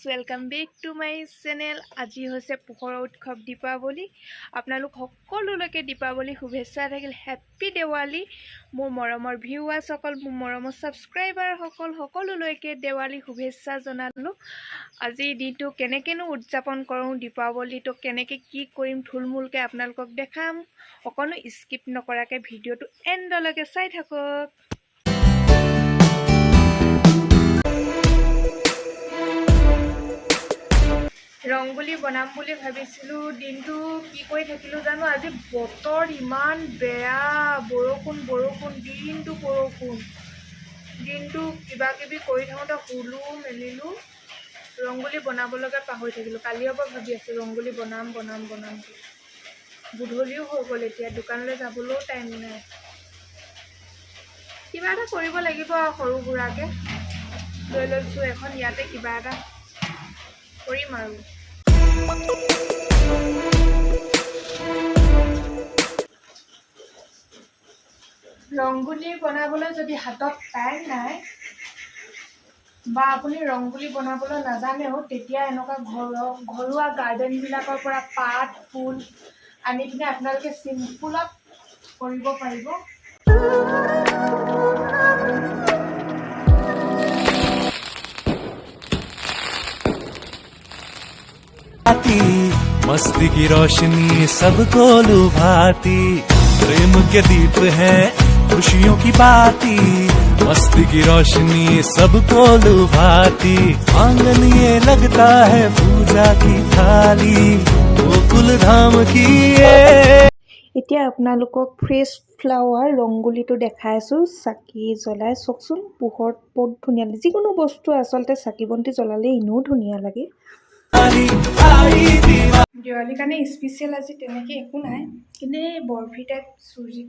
Welcome back to my channel. आज होइसे पोहर उत्सव दीपावली। आपनालोक सकलोके दीपावली शुभेच्छा থাকিল। हैप्पी देवाली मोर मरমৰ ভিউৱাৰ্ছ সকল, मोर मरমৰ সাবস্ক্ৰাইবাৰ সকল, সকলোলৈকে দেৱালী শুভেচ্ছা জনালো। আজি দিনটো কেনেকেনো উদযাপন কৰোঁ, দীপাৱলীটো কেনেকে কি কৰিম থুলমূলকে আপোনালোকক দেখাম। অকনো স্কিপ নকৰাকে ভিডিঅ'টো এণ্ডলৈকে চাই থাকক। रंगोली बनाम बुली भाबिसिलु, दिनटो की करि থাকিলো जानो। আজি बतर इमान बेया, बरखुन बरखुन दिनटो बरखुन। दिनटो किबा किबि करि थाकोते हुलु मेलिलु, रंगोली बनाब लगा पाहरि থাকিলো। कालिर পৰা भाबि आছো रंगोली बनाम बनाम बनाम। बुधलिও হৈ গ'ল, এতিয়া দোকানলৈ যাবলৈও টাইম নাই। কিবা এটা কৰিব লাগিব সৰু সুৰাকে। লৈ লৈছো এখন, ইয়াতে কিবা এটা কৰিম আৰু। रंगोली बनाबले जदि हातत टाइम नाय बा आपुनि रंगोली बनाबले नाजानेও, तेतिया एनका घरुआ गार्डन बिलाकर পৰা पात फुल आनि किने आपनालोके सिम्पलत কৰিব পাৰিব। मस्ती की रोशनी सबको लुभाती, प्रेम के दीप है खुशियों की बाती। मस्ती की रोशनी सबको लुभाती, आंगन ये लगता है पूजा की थाली, गोकुल धाम की ये। এতিয়া আপোনালোকক ফ্ৰেছ ফ্লাৱাৰ ৰংগোলীটো দেখাইছো। চাকি জ্বলাই চকচোন, পোহৰত বহুত ধুনীয়া লাগে। যিকোনো বস্তু আচলতে চাকি বন্তি জ্বলালে ইনো ধুনীয়া লাগে। দেৱালীৰ কাৰণে স্পেচিয়েল আজি তেনেকৈ একো নাই, কিন্তু বৰফি টাইপ চুজি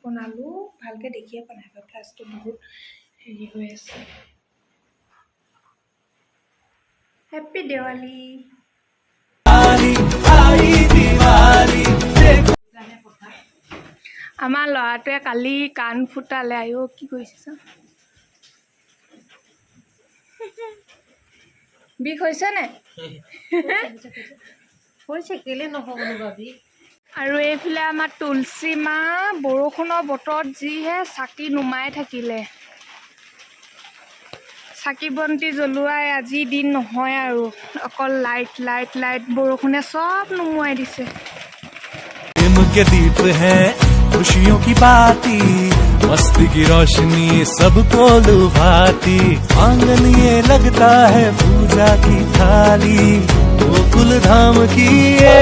বনালোঁ। ভালকৈ দেখিয়ে পোৱা নাই, ফাৰ্ষ্টটো বহুত হেৰি হৈ আছে। হেপ্পী দেৱালী। আমাৰ ল'ৰাটোৱে কালি কাণ ফুটালে। আইও কি কৰিছে, বিষ হৈছে নে? আৰু এইফালে আমাৰ তুলসী মা বৰষুণৰ বতৰত যিহে চাকি নুমাই থাকিলে। চাকি বন্তি জ্বলোৱাই আজি দিন নহয় আৰু, অকল লাইট লাইট লাইট। বৰষুণে চব নুমুৱাই দিছে। प्रेम के दीप है खुशियों की बाती, मस्ती की रोशनी सबको लुभाती, आंगन ये लगता है पूजा की थाली, गोकुल धाम की ये।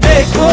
देखो